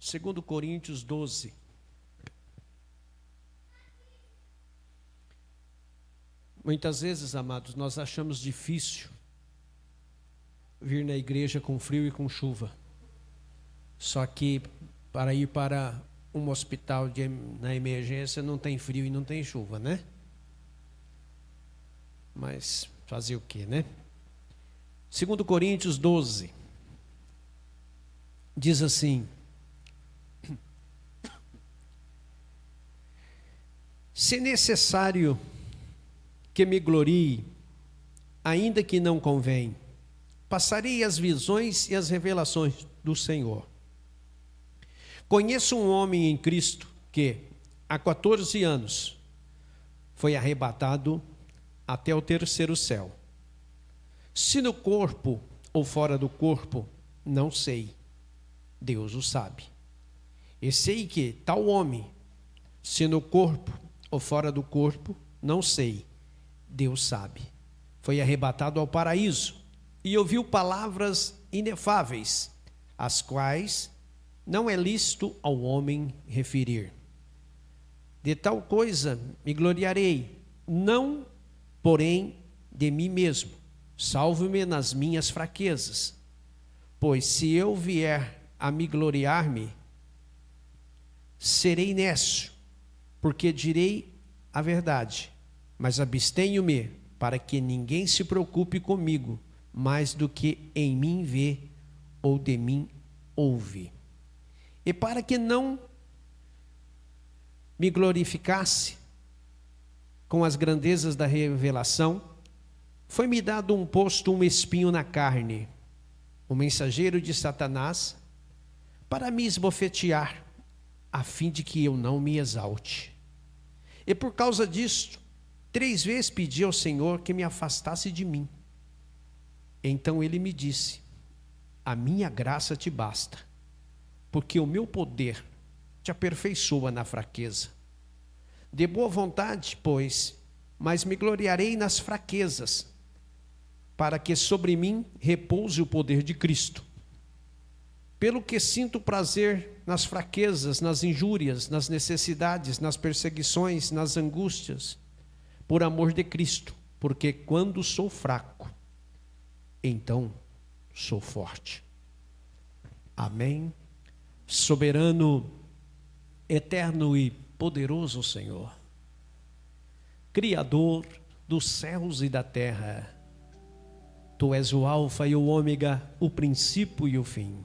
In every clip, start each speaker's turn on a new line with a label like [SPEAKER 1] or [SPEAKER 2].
[SPEAKER 1] 2 Coríntios 12. Muitas vezes, amados, nós achamos difícil vir na igreja com frio e com chuva. Só que para ir para um hospital na emergência não tem frio e não tem chuva, né? Mas fazer o quê, né? 2 Coríntios 12 diz assim: se necessário que me glorie, ainda que não convém, passarei as visões e as revelações do Senhor. Conheço um homem em Cristo que, há 14 anos, foi arrebatado até o terceiro céu. Se no corpo ou fora do corpo, não sei. Deus o sabe. E sei que tal homem, se no corpo ou fora do corpo, não sei. Deus sabe. Foi arrebatado ao paraíso e ouviu palavras inefáveis, as quais não é lícito ao homem referir. De tal coisa me gloriarei, não, porém, de mim mesmo. Salve-me nas minhas fraquezas. Pois se eu vier a me gloriar-me, serei nécio, porque direi a verdade, mas abstenho-me para que ninguém se preocupe comigo mais do que em mim vê ou de mim ouve. E para que não me glorificasse com as grandezas da revelação, foi-me dado um espinho na carne, um mensageiro de Satanás, para me esbofetear, a fim de que eu não me exalte. E por causa disto, 3 vezes pedi ao Senhor que me afastasse de mim. Então ele me disse: a minha graça te basta, porque o meu poder te aperfeiçoa na fraqueza. De boa vontade, pois, mas me gloriarei nas fraquezas, para que sobre mim repouse o poder de Cristo. Pelo que sinto prazer nas fraquezas, nas injúrias, nas necessidades, nas perseguições, nas angústias, por amor de Cristo, porque quando sou fraco, então sou forte. Amém. Soberano, eterno e poderoso Senhor, Criador dos céus e da terra, Tu és o alfa e o ômega, o princípio e o fim.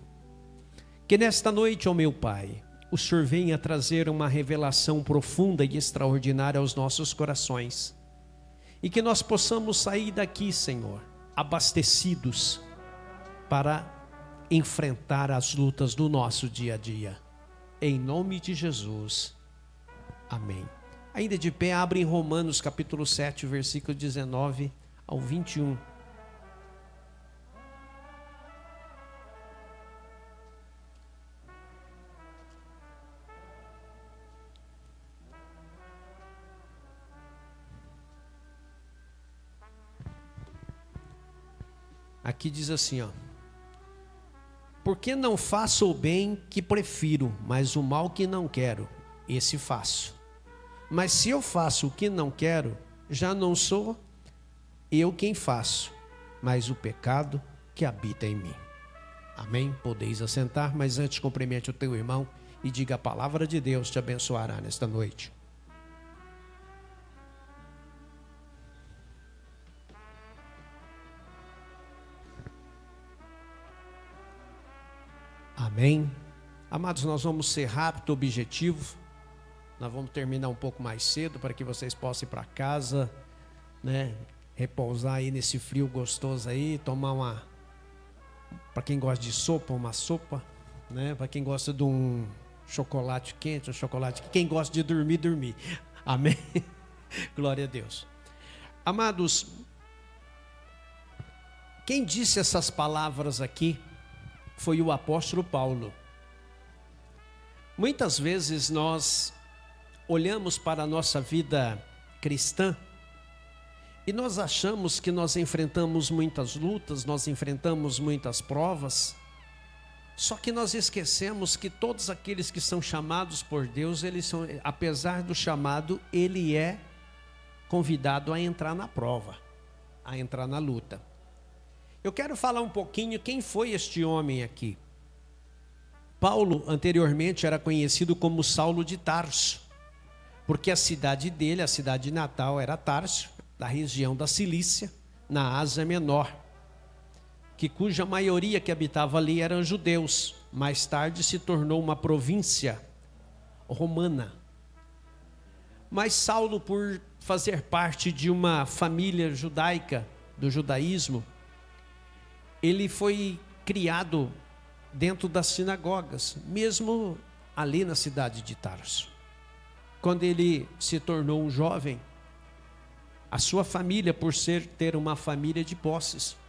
[SPEAKER 1] Que nesta noite, ó meu Pai, o Senhor venha trazer uma revelação profunda e extraordinária aos nossos corações, e que nós possamos sair daqui, Senhor, abastecidos para enfrentar as lutas do nosso dia a dia. Em nome de Jesus. Amém. Ainda de pé, abre em Romanos capítulo 7, versículo 19 ao 21. Aqui diz assim, ó: porque não faço o bem que prefiro, mas o mal que não quero, esse faço. Mas se eu faço o que não quero, já não sou eu quem faço, mas o pecado que habita em mim. Amém? Podeis assentar, mas antes cumprimente o teu irmão e diga: a palavra de Deus te abençoará nesta noite. Amém. Amados, nós vamos ser rápido, objetivo. Nós vamos terminar um pouco mais cedo para que vocês possam ir para casa, né? Repousar aí nesse frio gostoso aí, tomar uma, para quem gosta de sopa, uma sopa, né? Para quem gosta de um chocolate quente, um chocolate, quem gosta de dormir, dormir. Amém. Glória a Deus. Amados, quem disse essas palavras aqui foi o apóstolo Paulo. Muitas vezes nós olhamos para a nossa vida cristã e nós achamos que nós enfrentamos muitas lutas, nós enfrentamos muitas provas, Só que nós esquecemos que todos aqueles que são chamados por Deus, eles são, apesar do chamado, ele é convidado a entrar na prova, a entrar na luta. Eu quero falar um pouquinho quem foi este homem aqui. Paulo anteriormente era conhecido como Saulo de Tarso, porque a cidade dele, a cidade natal, era Tarso, da região da Cilícia, na Ásia Menor, cuja maioria que habitava ali eram judeus. Mais tarde se tornou uma província romana. Mas Saulo, por fazer parte de uma família judaica, do judaísmo, ele foi criado dentro das sinagogas, mesmo ali na cidade de Tarso. Quando ele se tornou um jovem, a sua família, por ter uma família de posses,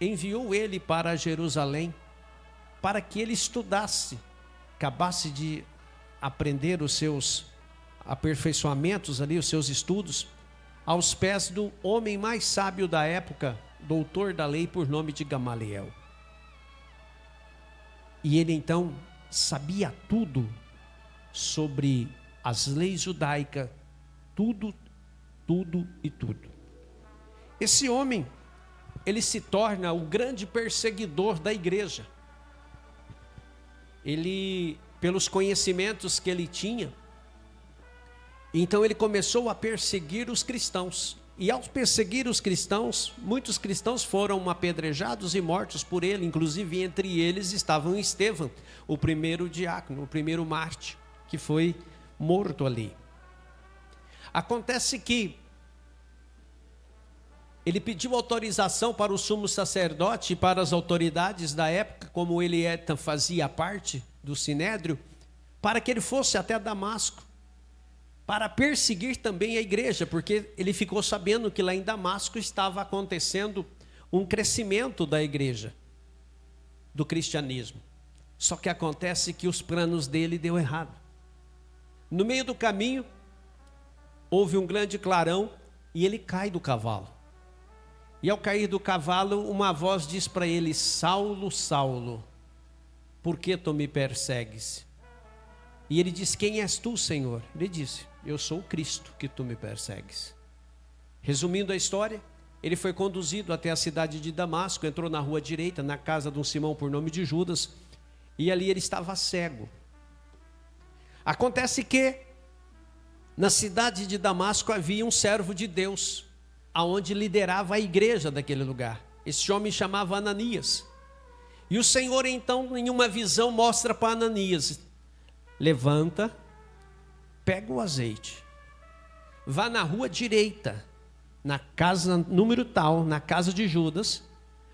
[SPEAKER 1] enviou ele para Jerusalém, para que ele estudasse, acabasse de aprender os seus aperfeiçoamentos ali, os seus estudos, aos pés do homem mais sábio da época, doutor da lei por nome de Gamaliel. E ele então sabia tudo sobre as leis judaicas, tudo. Esse homem, ele se torna o grande perseguidor da igreja. Ele, pelos conhecimentos que ele tinha, então ele começou a perseguir os cristãos. E ao perseguir os cristãos, muitos cristãos foram apedrejados e mortos por ele. Inclusive entre eles estavam Estevão, o primeiro diácono, o primeiro mártir, que foi morto ali. Acontece que ele pediu autorização para o sumo sacerdote e para as autoridades da época, como ele fazia parte do Sinédrio, para que ele fosse até Damasco, para perseguir também a igreja, porque ele ficou sabendo que lá em Damasco estava acontecendo um crescimento da igreja, do cristianismo. Só que acontece que os planos dele deu errado. No meio do caminho, houve um grande clarão e ele cai do cavalo. E ao cair do cavalo, uma voz diz para ele: Saulo, Saulo, por que tu me persegues? E ele diz: quem és tu, Senhor? Ele disse: eu sou o Cristo que tu me persegues. Resumindo a história, ele foi conduzido até a cidade de Damasco, entrou na rua direita, na casa de um Simão por nome de Judas, e ali ele estava cego. Acontece que na cidade de Damasco havia um servo de Deus, aonde liderava a igreja daquele lugar. Esse homem chamava Ananias. E o Senhor então, em uma visão, mostra para Ananias: levanta, pega o azeite, vá na rua direita, na casa número tal, na casa de Judas,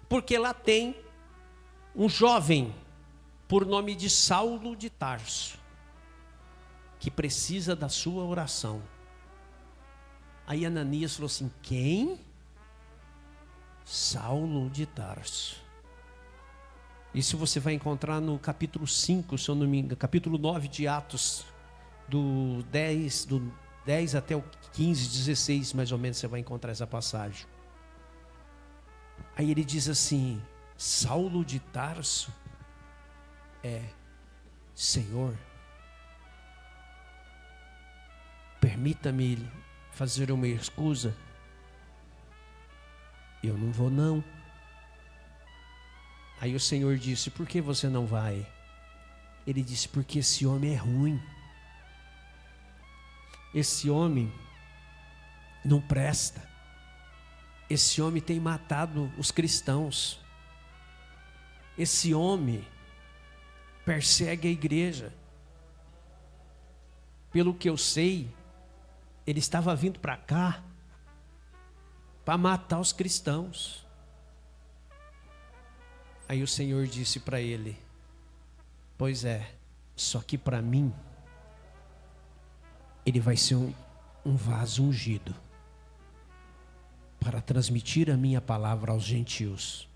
[SPEAKER 1] porque lá tem um jovem por nome de Saulo de Tarso, que precisa da sua oração. Aí Ananias falou assim: quem? Saulo de Tarso. Isso você vai encontrar no capítulo 5, se eu não me engano, capítulo 9 de Atos, do 10 até o 15, 16, mais ou menos, você vai encontrar essa passagem. Aí ele diz assim: Saulo de Tarso? Senhor, permita-me fazer uma escusa. Eu não vou não. Aí o Senhor disse: por que você não vai? Ele disse: porque esse homem é ruim. Esse homem não presta. Esse homem tem matado os cristãos. Esse homem persegue a igreja. Pelo que eu sei, ele estava vindo para cá para matar os cristãos. Aí o Senhor disse para ele: pois é, só que para mim ele vai ser um vaso ungido para transmitir a minha palavra aos gentios.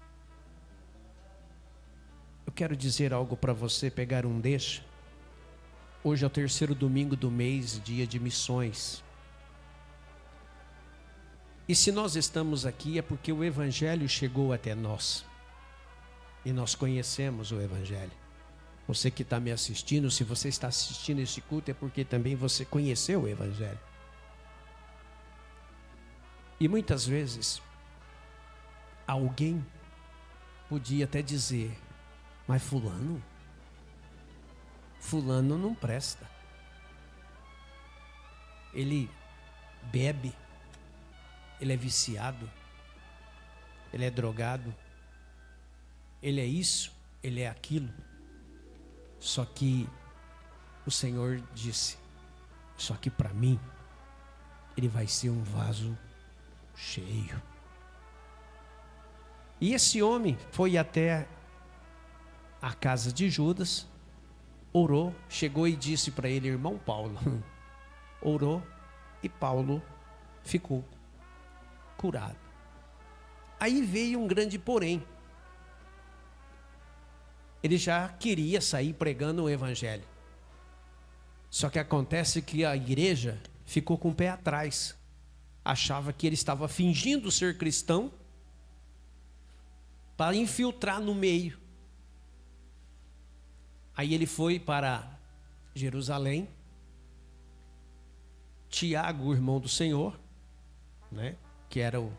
[SPEAKER 1] Eu quero dizer algo para você, pegar um deixa. Hoje é o 3º domingo do mês, dia de missões. E se nós estamos aqui é porque o Evangelho chegou até nós. E nós conhecemos o Evangelho. Você que está me assistindo, se você está assistindo esse culto, é porque também você conheceu o Evangelho. E muitas vezes, alguém podia até dizer, mas fulano não presta. Ele bebe, ele é viciado, ele é drogado, ele é isso, ele é aquilo. Só que o Senhor disse, só que para mim, ele vai ser um vaso cheio. E esse homem foi até a casa de Judas, orou, chegou e disse para ele, irmão Paulo, orou e Paulo ficou curado. Aí veio um grande porém. Ele já queria sair pregando o Evangelho. Só que acontece que a igreja ficou com o pé atrás. Achava que ele estava fingindo ser cristão para infiltrar no meio. Aí ele foi para Jerusalém. Tiago, o irmão do Senhor, né, que era o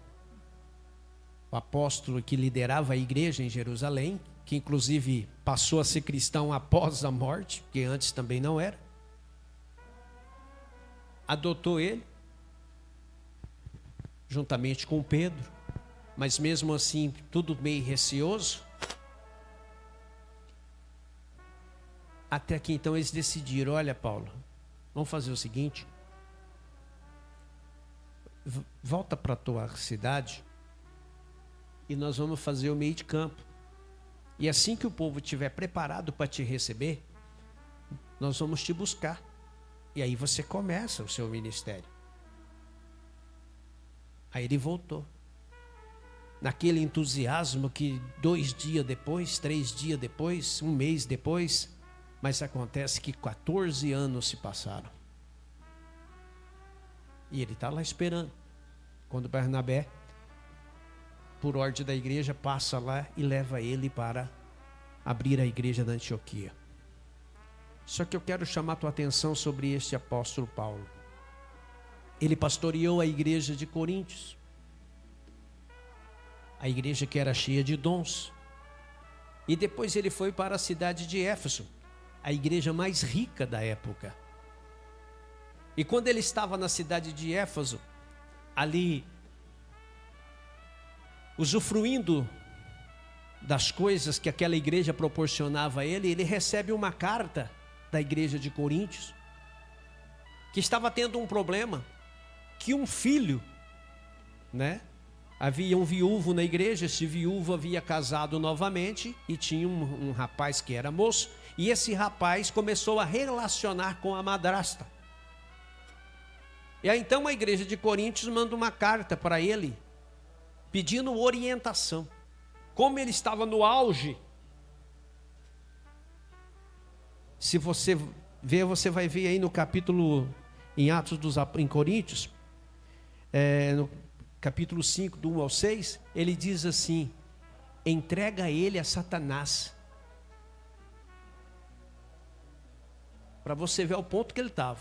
[SPEAKER 1] apóstolo que liderava a igreja em Jerusalém, que inclusive passou a ser cristão após a morte, porque antes também não era. Adotou ele, juntamente com Pedro, mas mesmo assim, tudo meio receoso. Até que então eles decidiram, olha Paulo, vamos fazer o seguinte, volta para a tua cidade e nós vamos fazer o meio de campo. E assim que o povo estiver preparado para te receber, nós vamos te buscar. E aí você começa o seu ministério. Aí ele voltou. Naquele entusiasmo que 2 dias depois, 3 dias depois, 1 mês depois, mas acontece que 14 anos se passaram. E ele está lá esperando. Quando Barnabé, por ordem da igreja, passa lá e leva ele para abrir a igreja da Antioquia. Só que eu quero chamar a tua atenção sobre este apóstolo Paulo. Ele pastoreou a igreja de Coríntios. A igreja que era cheia de dons. E depois ele foi para a cidade de Éfeso, a igreja mais rica da época. E quando ele estava na cidade de Éfeso, ali usufruindo das coisas que aquela igreja proporcionava a ele, ele recebe uma carta da igreja de Coríntios, que estava tendo um problema, que um filho, né? Havia um viúvo na igreja, esse viúvo havia casado novamente e tinha um rapaz que era moço, e esse rapaz começou a relacionar com a madrasta. E aí então a igreja de Coríntios manda uma carta para ele, pedindo orientação. Como ele estava no auge, se você ver, você vai ver aí no capítulo, em Atos em Coríntios, no capítulo 5, do 1 ao 6, ele diz assim, entrega ele a Satanás. Para você ver o ponto que ele estava.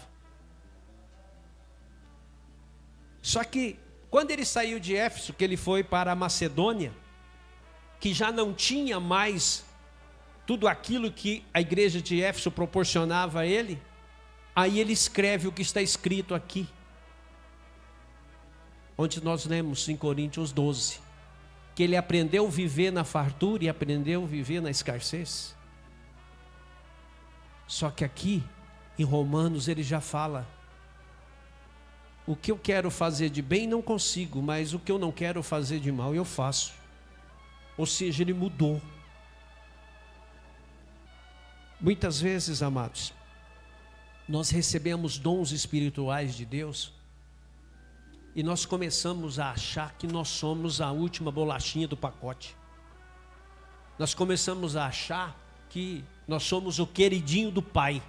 [SPEAKER 1] Só que, quando ele saiu de Éfeso, que ele foi para a Macedônia, que já não tinha mais tudo aquilo que a igreja de Éfeso proporcionava a ele, aí ele escreve o que está escrito aqui, onde nós lemos em Coríntios 12, que ele aprendeu a viver na fartura e aprendeu a viver na escassez. Só que aqui, em Romanos, ele já fala, o que eu quero fazer de bem não consigo, mas o que eu não quero fazer de mal eu faço. Ou seja, ele mudou. Muitas vezes, amados, nós recebemos dons espirituais de Deus e nós começamos a achar que nós somos a última bolachinha do pacote. Nós começamos a achar que nós somos o queridinho do Pai.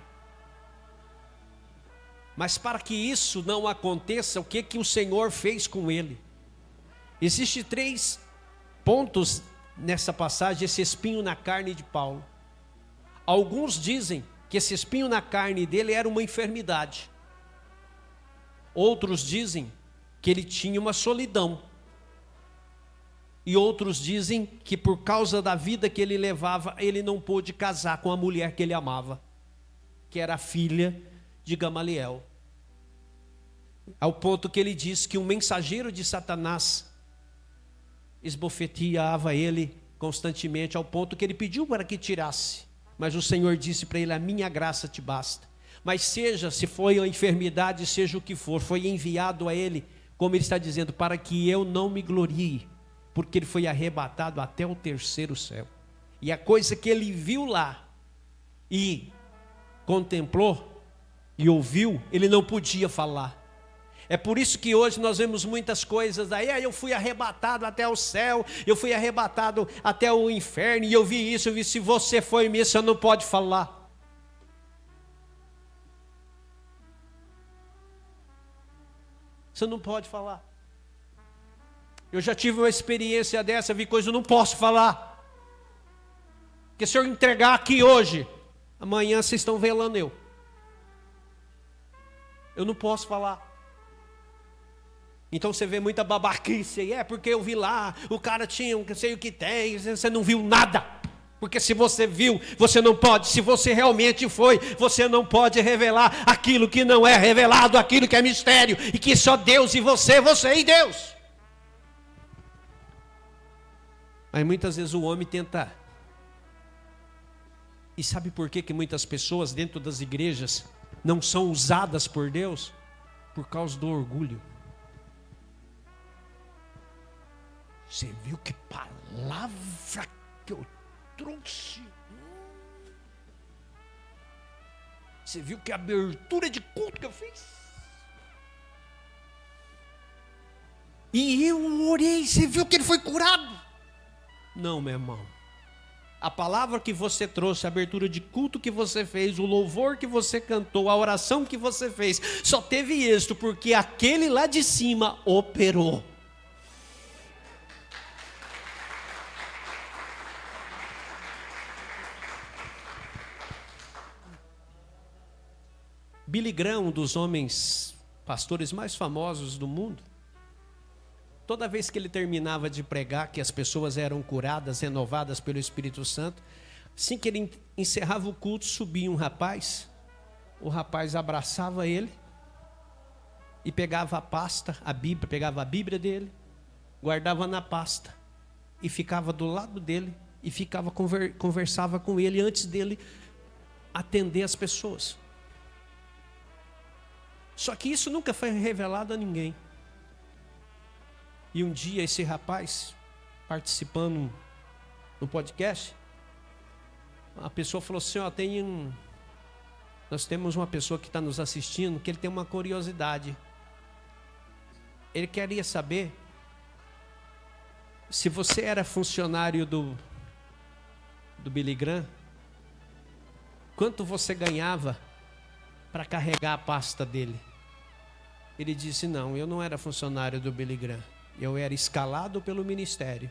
[SPEAKER 1] Mas para que isso não aconteça, o que o Senhor fez com ele? Existem 3 pontos nessa passagem, esse espinho na carne de Paulo. Alguns dizem que esse espinho na carne dele era uma enfermidade. Outros dizem que ele tinha uma solidão. E outros dizem que por causa da vida que ele levava, ele não pôde casar com a mulher que ele amava, que era a filha de Gamaliel. Ao ponto que ele diz que um mensageiro de Satanás esbofeteava ele constantemente, ao ponto que ele pediu para que tirasse. Mas o Senhor disse para ele: a minha graça te basta. Mas seja, se foi a enfermidade, seja o que for, foi enviado a ele, como ele está dizendo, para que eu não me glorie, porque ele foi arrebatado até o terceiro céu. E a coisa que ele viu lá, e contemplou, e ouviu, ele não podia falar. É por isso que hoje nós vemos muitas coisas aí, eu fui arrebatado até o céu, eu fui arrebatado até o inferno, e eu vi isso, eu vi. Se você foi mesmo, você não pode falar. Você não pode falar. Eu já tive uma experiência dessa, vi coisa, eu não posso falar. Porque se eu entregar aqui hoje, amanhã vocês estão velando eu. Eu não posso falar. Então você vê muita babaquice aí, porque eu vi lá, o cara tinha, não sei o que tem, você não viu nada. Porque se você viu, você não pode. Se você realmente foi, você não pode revelar aquilo que não é revelado, aquilo que é mistério, e que só Deus e você e Deus. Mas muitas vezes o homem tenta. E sabe por que muitas pessoas dentro das igrejas não são usadas por Deus? Por causa do orgulho. Você viu que palavra que eu trouxe? Você viu que abertura de culto que eu fiz? E eu orei, você viu que ele foi curado? Não, meu irmão. A palavra que você trouxe, a abertura de culto que você fez, o louvor que você cantou, a oração que você fez, só teve êxito porque aquele lá de cima operou. Billy Graham, um dos homens pastores mais famosos do mundo, toda vez que ele terminava de pregar que as pessoas eram curadas, renovadas pelo Espírito Santo, assim que ele encerrava o culto, subia um rapaz, o rapaz abraçava ele e pegava a pasta, a Bíblia, pegava a Bíblia dele, guardava na pasta e ficava do lado dele e conversava com ele antes dele atender as pessoas. Só que isso nunca foi revelado a ninguém. E um dia esse rapaz, participando no podcast, a pessoa falou assim: ó, nós temos uma pessoa que está nos assistindo, que ele tem uma curiosidade. Ele queria saber se você era funcionário do Billy Graham, quanto você ganhava para carregar a pasta dele. Ele disse: não, eu não era funcionário do Billy Graham. Eu era escalado pelo ministério,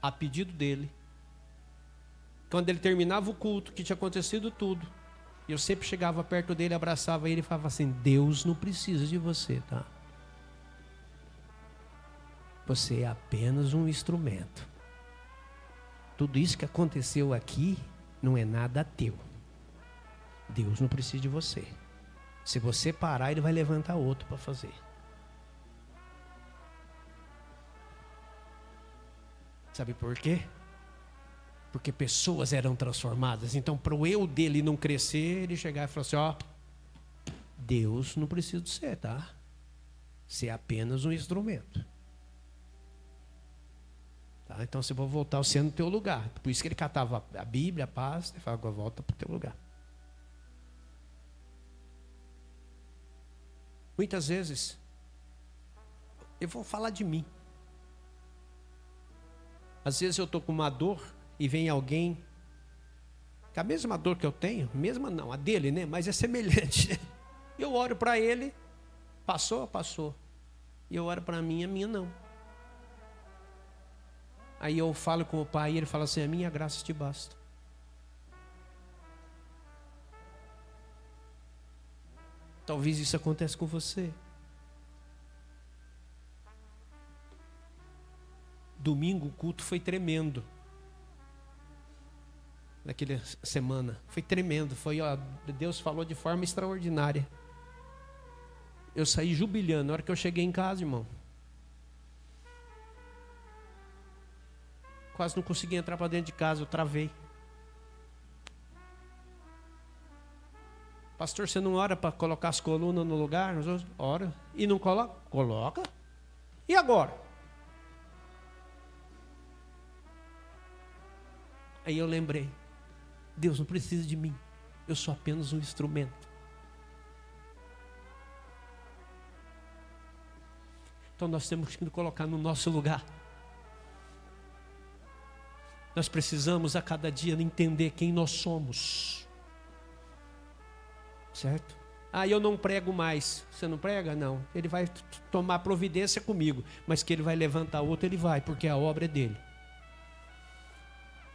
[SPEAKER 1] a pedido dele. Quando ele terminava o culto, que tinha acontecido tudo, eu sempre chegava perto dele, abraçava ele e falava assim: Deus não precisa de você, tá? Você é apenas um instrumento. Tudo isso que aconteceu aqui não é nada teu. Deus não precisa de você. Se você parar, ele vai levantar outro para fazer. Sabe por quê? Porque pessoas eram transformadas. Então, para o eu dele não crescer, ele chegar e falar assim: ó, Deus não precisa de você, tá? Você é apenas um instrumento. Tá? Então, você vai voltar você no teu lugar. Por isso que ele catava a Bíblia, a pasta, e falava: volta para o teu lugar. Muitas vezes, eu vou falar de mim. Às vezes eu estou com uma dor e vem alguém, com a mesma dor que eu tenho, mesma não, a dele, né? Mas é semelhante. Eu oro para ele, passou. E eu oro para mim, a minha não. Aí eu falo com o pai e ele fala assim: a minha graça te basta. Talvez isso aconteça com você. Domingo o culto foi tremendo. Naquela semana. Foi tremendo. Deus falou de forma extraordinária. Eu saí jubilhando. Na hora que eu cheguei em casa, irmão, quase não consegui entrar para dentro de casa. Eu travei. Pastor, você não ora para colocar as colunas no lugar? Ora. E não coloca? Coloca. E agora? Aí eu lembrei. Deus não precisa de mim. Eu sou apenas um instrumento. Então nós temos que nos colocar no nosso lugar. Nós precisamos a cada dia entender quem nós somos. Certo? Eu não prego mais. Você não prega? Não. Ele vai tomar providência comigo. Mas que ele vai levantar outro, ele vai, porque a obra é dele.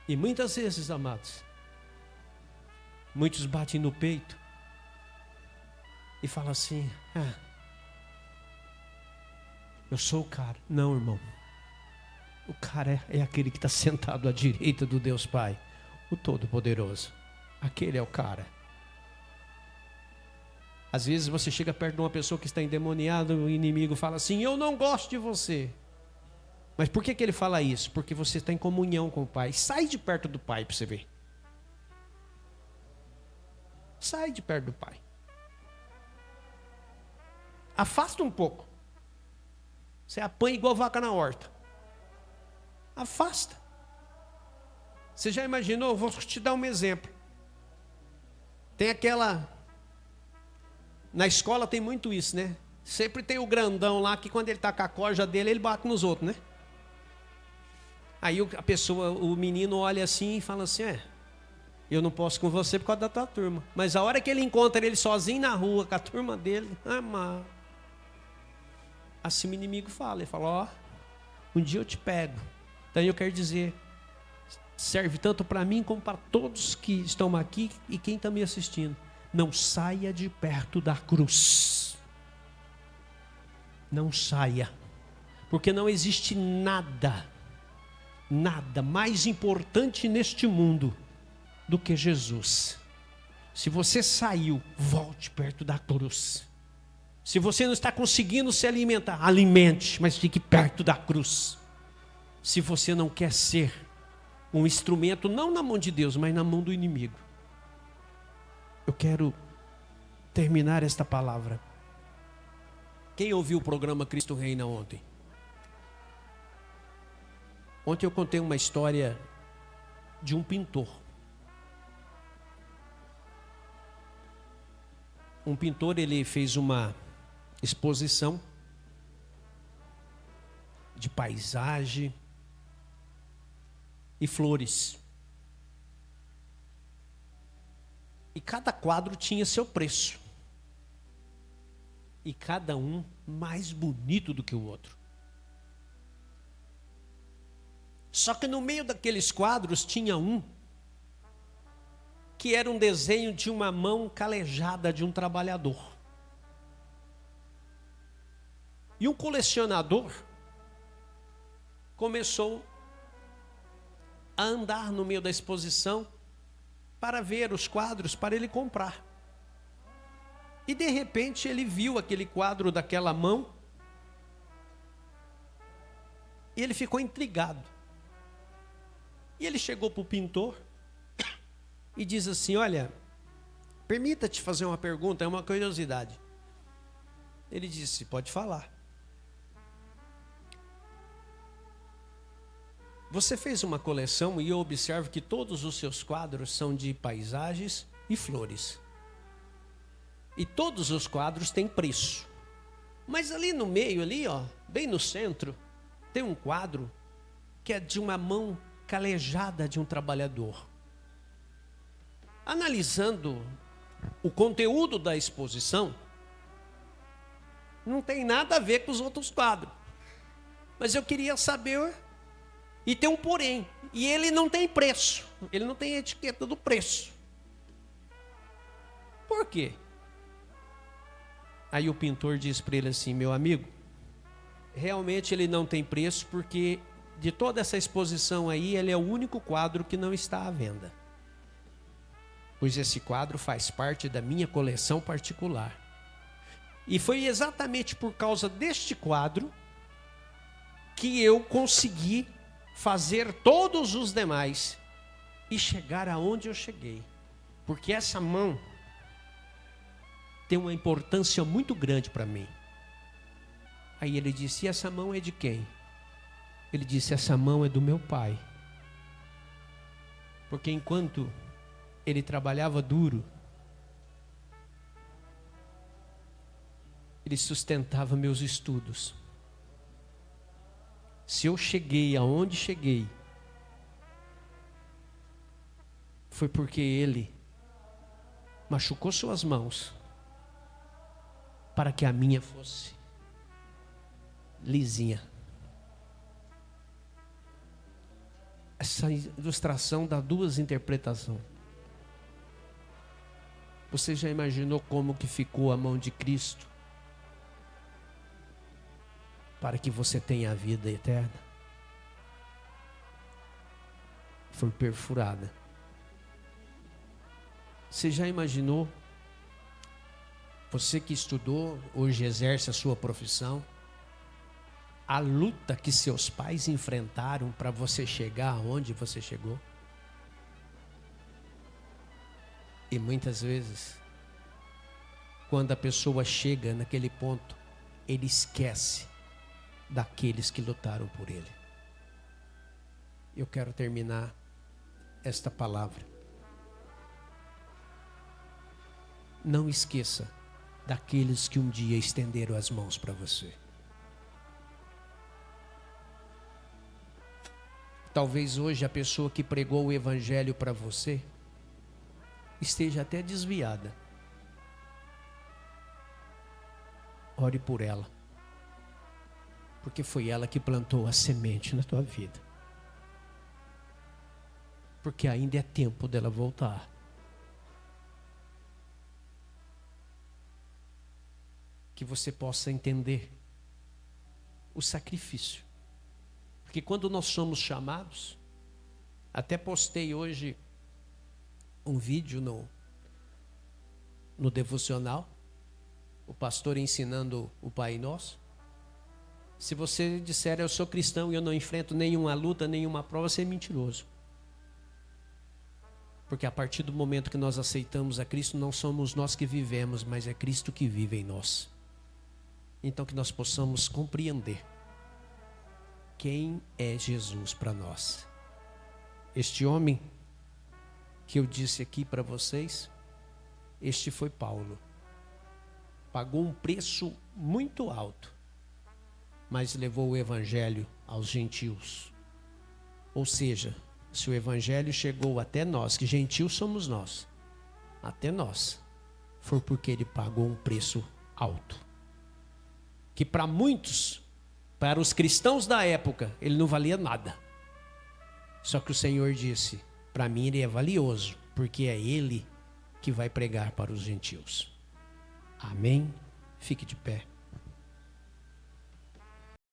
[SPEAKER 1] E muitas vezes, amados, muitos batem no peito e falam assim: eu sou o cara. Não, irmão. O cara é aquele que está sentado à direita do Deus Pai, o Todo-Poderoso. Aquele é o cara. Às vezes você chega perto de uma pessoa que está endemoniada, o inimigo fala assim: eu não gosto de você. Mas por que ele fala isso? Porque você está em comunhão com o Pai. Sai de perto do Pai para você ver. Sai de perto do Pai. Afasta um pouco. Você apanha igual vaca na horta. Afasta. Você já imaginou? Vou te dar um exemplo. Tem aquela... Na escola tem muito isso, né? Sempre tem o grandão lá que quando ele está com a corja dele, ele bate nos outros, né? Aí a pessoa, o menino olha assim e fala assim: eu não posso com você por causa da tua turma. Mas a hora que ele encontra ele sozinho na rua com a turma dele, assim o inimigo fala. Ele fala: um dia eu te pego. Então eu quero dizer, serve tanto para mim como para todos que estão aqui e quem está me assistindo. Não saia de perto da cruz. Não saia. Porque não existe nada mais importante neste mundo do que Jesus. Se você saiu, volte perto da cruz. Se você não está conseguindo se alimentar, alimente, mas fique perto da cruz. Se você não quer ser um instrumento, não na mão de Deus, mas na mão do inimigo. Eu quero terminar esta palavra. Quem ouviu o programa Cristo Reina ontem? Ontem eu contei uma história de um pintor. Um pintor, ele fez uma exposição de paisagem e flores. E cada quadro tinha seu preço. E cada um mais bonito do que o outro. Só que no meio daqueles quadros tinha um que era um desenho de uma mão calejada de um trabalhador. E um colecionador começou a andar no meio da exposição para ver os quadros, para ele comprar. E de repente ele viu aquele quadro daquela mão e ele ficou intrigado. E ele chegou para o pintor e diz assim: olha, permita-te fazer uma pergunta, é uma curiosidade. Ele disse: pode falar. Você fez uma coleção e eu observo que todos os seus quadros são de paisagens e flores. E todos os quadros têm preço. Mas ali no meio, bem no centro, tem um quadro que é de uma mão calejada de um trabalhador. Analisando o conteúdo da exposição, não tem nada a ver com os outros quadros. Mas eu queria saber, e tem um porém, e ele não tem preço, ele não tem etiqueta do preço. Por quê? Aí o pintor disse para ele assim: meu amigo, realmente ele não tem preço, porque de toda essa exposição aí, ele é o único quadro que não está à venda. Pois esse quadro faz parte da minha coleção particular. E foi exatamente por causa deste quadro que eu consegui fazer todos os demais e chegar aonde eu cheguei. Porque essa mão tem uma importância muito grande para mim. Aí ele disse: e essa mão é de quem? Ele disse: essa mão é do meu pai. Porque enquanto ele trabalhava duro, ele sustentava meus estudos. Se eu cheguei aonde cheguei, foi porque ele machucou suas mãos para que a minha fosse lisinha. Essa ilustração dá duas interpretações. Você já imaginou como que ficou a mão de Cristo para que você tenha a vida eterna? Foi perfurada. Você já imaginou? Você que estudou, hoje exerce a sua profissão, a luta que seus pais enfrentaram para você chegar aonde você chegou? E muitas vezes, quando a pessoa chega naquele ponto, ele esquece daqueles que lutaram por ele. Eu quero terminar esta palavra. Não esqueça daqueles que um dia estenderam as mãos para você. Talvez hoje a pessoa que pregou o evangelho para você esteja até desviada. Ore por ela, porque foi ela que plantou a semente na tua vida. Porque ainda é tempo dela voltar. Que você possa entender o sacrifício. Porque quando nós somos chamados, até postei hoje um vídeo no devocional, o pastor ensinando o Pai Nosso. Se você disser eu sou cristão e eu não enfrento nenhuma luta, nenhuma prova, você é mentiroso. Porque a partir do momento que nós aceitamos a Cristo, não somos nós que vivemos, mas é Cristo que vive em nós. Então que nós possamos compreender quem é Jesus para nós. Este homem que eu disse aqui para vocês, este foi Paulo. Pagou um preço muito alto, mas levou o evangelho aos gentios. Ou seja, se o evangelho chegou até nós, que gentios somos nós, até nós, foi porque ele pagou um preço alto. Que para muitos, para os cristãos da época, ele não valia nada. Só que o Senhor disse: para mim ele é valioso, porque é ele que vai pregar para os gentios. Amém? Fique de pé.